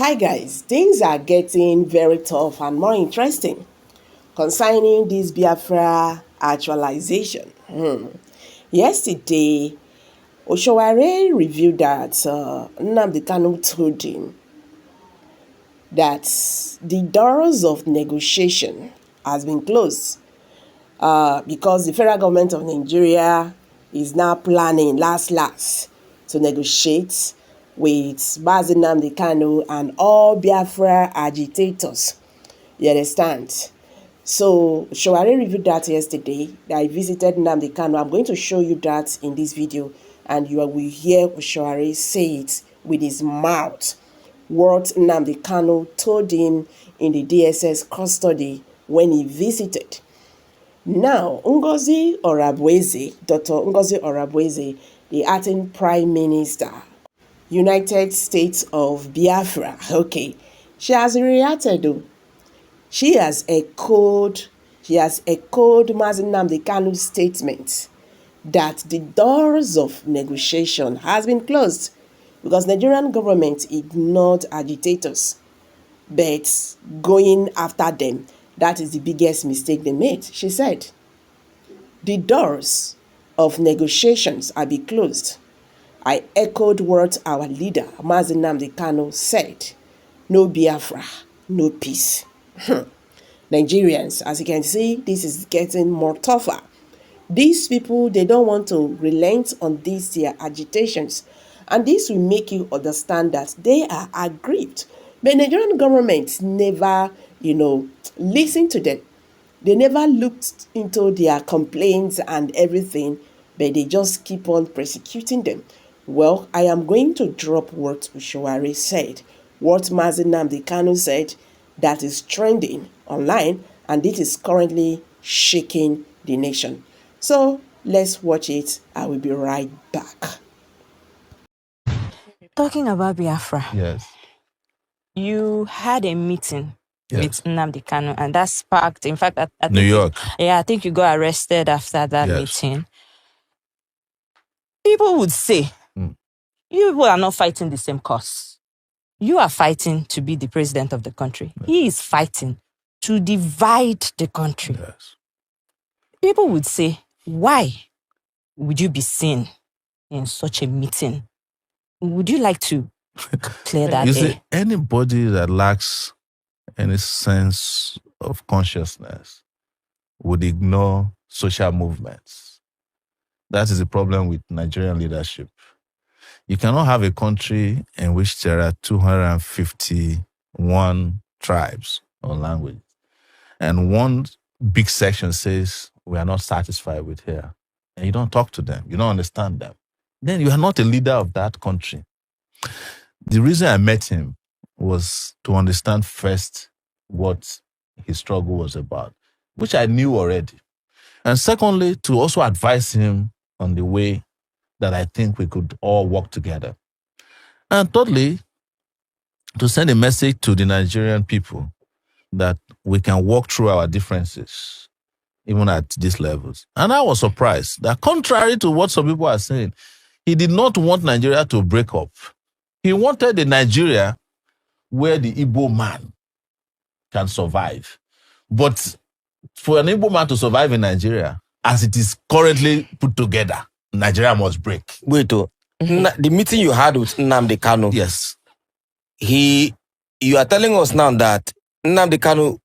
Hi guys, things are getting very tough and more interesting concerning this Biafra actualization. Yesterday, Oshoware revealed that Nnamdi Kanu told him that the doors of negotiation has been closed because the federal government of Nigeria is now planning last to negotiate with Nnamdi Kanu and all Biafra agitators. You understand? So Showare reviewed that yesterday. I visited Nnamdi Kanu. I'm going to show you that in this video, and you will hear Showare say it with his mouth. What Nnamdi Kanu told him in the DSS custody when he visited. Now, Dr. Ngozi Orabueze, the acting Prime Minister, United States of Biafra, okay, she has reacted though. She has echoed Mazi Nnamdi Kanu's statement that the doors of negotiation has been closed because Nigerian government ignored agitators, but going after them, that is the biggest mistake they made. She said, the doors of negotiations are be closed. I echoed what our leader, Mazi Nnamdi Kanu, said. No Biafra, no peace. Nigerians, as you can see, this is getting more tougher. These people, they don't want to relent on these their agitations. And this will make you understand that they are aggrieved. But Nigerian government never, listened to them. They never looked into their complaints and everything, but they just keep on persecuting them. Well, I am going to drop what Ushoware said, what Mazi Nnamdi Kanu said, that is trending online, and it is currently shaking the nation. So let's watch it. I will be right back. Talking about Biafra. Yes. You had a meeting Yes. with Nnamdi Kanu, and that sparked, in fact, I think New York. I think you got arrested after that meeting. People would say, you people are not fighting the same cause. You are fighting to be the president of the country. Yes. He is fighting to divide the country. Yes. People would say, why would you be seen in such a meeting? Would you like to clear that? You see, anybody that lacks any sense of consciousness would ignore social movements. That is the problem with Nigerian leadership. You cannot have a country in which there are 251 tribes or languages, and one big section says, we are not satisfied with here, and you don't talk to them, you don't understand them, then you are not a leader of that country. The reason I met him was to understand first what his struggle was about, which I knew already. And secondly, to also advise him on the way that I think we could all work together. And thirdly, to send a message to the Nigerian people that we can walk through our differences, even at these levels. And I was surprised that contrary to what some people are saying, he did not want Nigeria to break up. He wanted a Nigeria where the Igbo man can survive. But for an Igbo man to survive in Nigeria, as it is currently put together, Nigeria must break. Wait, the meeting you had with Nnamdi Kanu. Yes. You are telling us now that Nnamdi Kanu,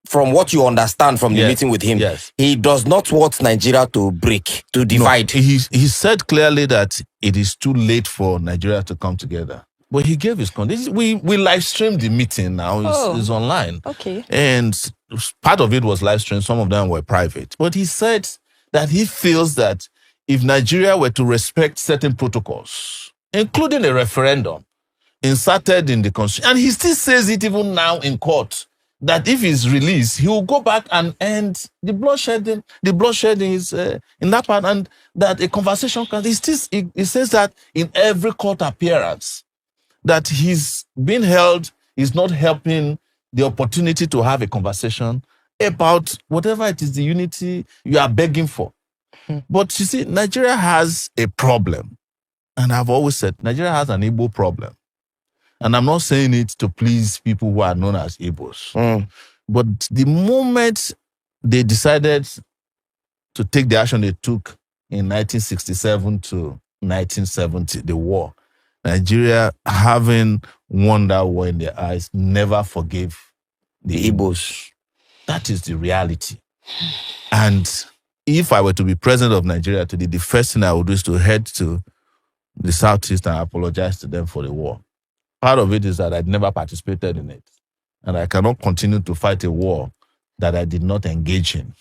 from what you understand from the meeting with him, he does not want Nigeria to break, to divide. No, he said clearly that it is too late for Nigeria to come together. But he gave his conditions. We live streamed the meeting now. It's online. Okay. And part of it was live streamed. Some of them were private. But he said that he feels that if Nigeria were to respect certain protocols, including a referendum inserted in the constitution, and he still says it even now in court, that if he's released, he will go back and end the bloodshedding. The bloodshedding is in that part, and that a conversation can. He says that in every court appearance, that he's being held is not helping the opportunity to have a conversation about whatever it is, the unity you are begging for. But you see, Nigeria has a problem. And I've always said, Nigeria has an Igbo problem. And I'm not saying it to please people who are known as Igbos. But the moment they decided to take the action they took in 1967 to 1970, the war, Nigeria, having won that war in their eyes, never forgave the Igbos. That is the reality. And if I were to be president of Nigeria today, the first thing I would do is to head to the Southeast and apologize to them for the war. Part of it is that I'd never participated in it. And I cannot continue to fight a war that I did not engage in.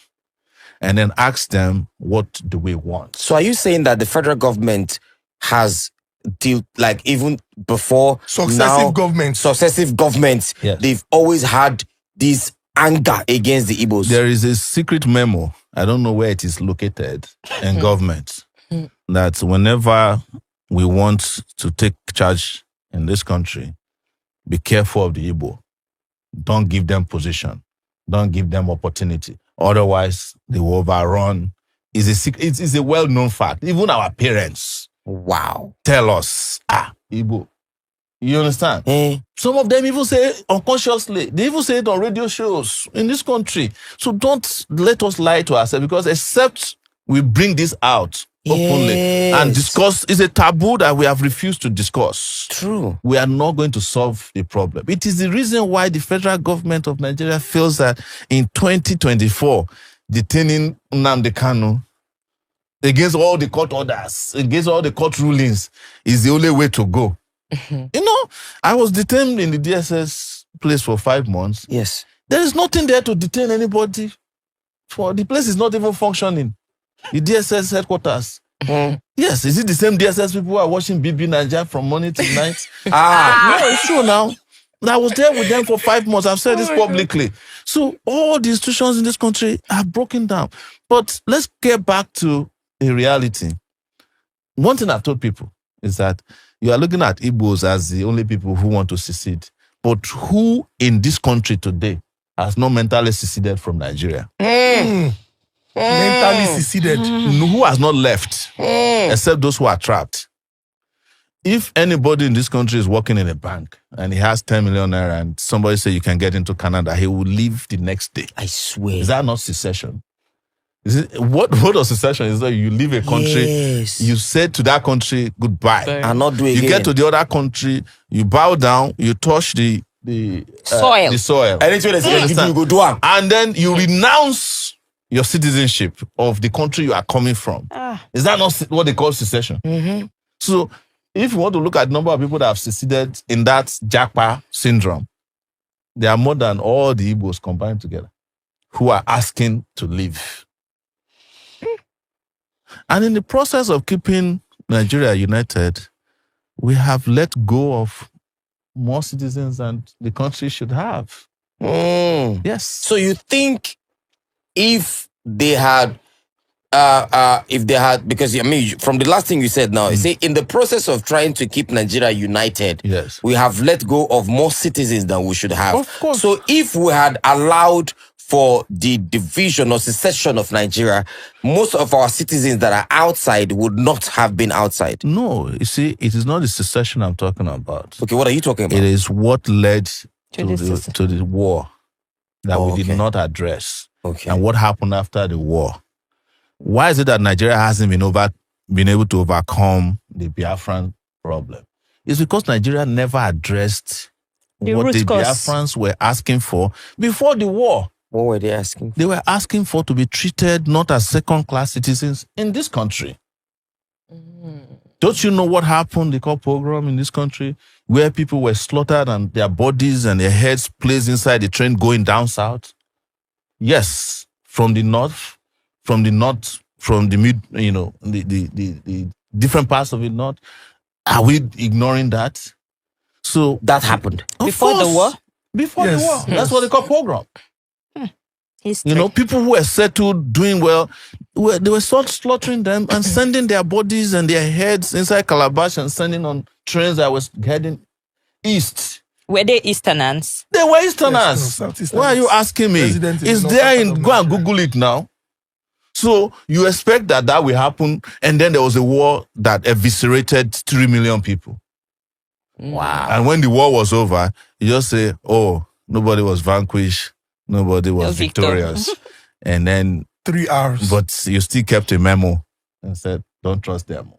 And then ask them, what do we want? So are you saying that the federal government has even before successive governments, yes, they've always had this anger against the Igbos? There is a secret memo, I don't know where it is located, in government, that whenever we want to take charge in this country, be careful of the Igbo. Don't give them position. Don't give them opportunity. Otherwise, they will overrun. It's a well-known fact. Even our parents, tell us, Igbo. You understand? Some of them even say unconsciously. They even say it on radio shows in this country. So don't let us lie to ourselves, because except we bring this out openly and discuss, it's a taboo that we have refused to discuss. True. We are not going to solve the problem. It is the reason why the federal government of Nigeria feels that in 2024, detaining Nnamdi Kanu against all the court orders, against all the court rulings, is the only way to go. You know, I was detained in the DSS place for 5 months. Yes. There is nothing there to detain anybody. The place is not even functioning. The DSS headquarters. Yes, is it the same DSS people who are watching BB Nigeria from morning to night? No, it's true now. I was there with them for 5 months. I've said this publicly. So all the institutions in this country have broken down. But let's get back to a reality. One thing I've told people is that you are looking at Igbos as the only people who want to secede. But who in this country today has not mentally seceded from Nigeria? Mentally seceded. Who has not left, except those who are trapped? If anybody in this country is working in a bank and he has 10 million naira and somebody say you can get into Canada, he will leave the next day. I swear. Is that not secession? What does secession is? That you leave a country, you say to that country goodbye, and not do it again. You get to the other country, you bow down, you touch the soil. The soil. And then you renounce your citizenship of the country you are coming from. Is that not what they call secession? So if you want to look at the number of people that have seceded in that Japa syndrome, there are more than all the Igbos combined together who are asking to leave. And in the process of keeping Nigeria united, we have let go of more citizens than the country should have. Yes. So you think if they had, because I mean, from the last thing you said now, you say in the process of trying to keep Nigeria united, yes, we have let go of more citizens than we should have. Of course. So if we had allowed for the division or secession of Nigeria, most of our citizens that are outside would not have been outside. No, you see, it is not the secession I'm talking about. Okay, what are you talking about? It is what led to the war that we did not address. Okay. And what happened after the war. Why is it that Nigeria hasn't been able to overcome the Biafran problem? It's because Nigeria never addressed what the Biafrans were asking for before the war. What were they asking for? They were asking for to be treated not as second-class citizens in this country. Don't you know what happened, the called pogrom in this country, where people were slaughtered and their bodies and their heads placed inside the train going down south? Yes, from the north, from the mid, the different parts of the north. Are we ignoring that? So that happened before the war. Before the war, that's what they call pogrom. History. You know, people who were settled, doing well, they were slaughtering them and sending their bodies and their heads inside calabash and sending on trains that was heading east. Were they Easterners? They were Easterners. Yes, why are you asking me? It's there in, go and Google it now. So you expect that will happen, and then there was a war that eviscerated 3 million people. Wow. And when the war was over, you just say, oh, nobody was vanquished, nobody was victorious. And then 3 hours. But you still kept a memo and said, don't trust them.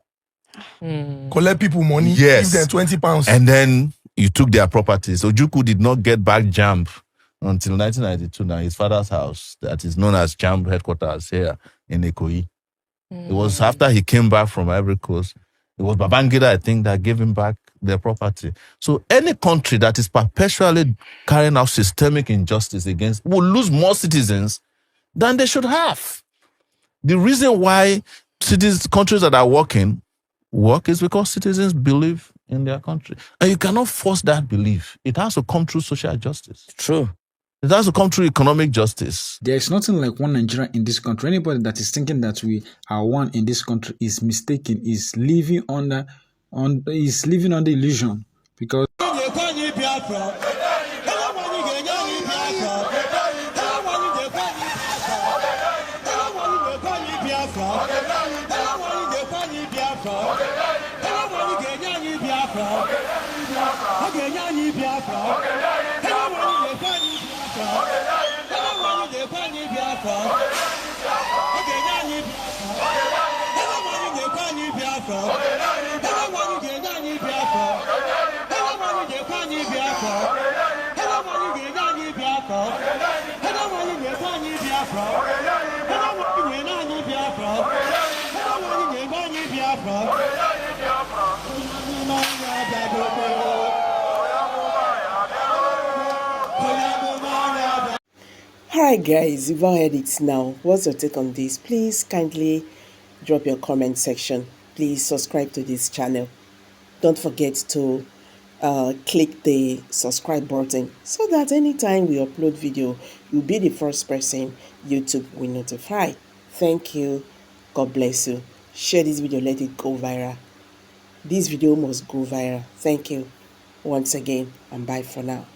Collect people money, yes. give them 20 pounds. And then you took their properties. Ojukwu did not get back JAMB until 1992. Now his father's house, that is known as JAMB headquarters here in ECHOED. It was after he came back from Ivory Coast. It was Babangida, I think, that gave him back their property. So any country that is perpetually carrying out systemic injustice against will lose more citizens than they should have. The reason why countries that are work is because citizens believe in their country. And you cannot force that belief. It has to come through social justice. True. It has to come through economic justice. There's nothing like one Nigeria in this country. Anybody that is thinking that we are one in this country is mistaken, is living under illusion. Because Alright guys, you've all heard it now. What's your take on this? Please kindly drop your comment section. Please subscribe to this channel. Don't forget to click the subscribe button so that anytime we upload video, you'll be the first person YouTube will notify. Thank you. God bless you. Share this video, let it go viral. This video must go viral. Thank you once again, and bye for now.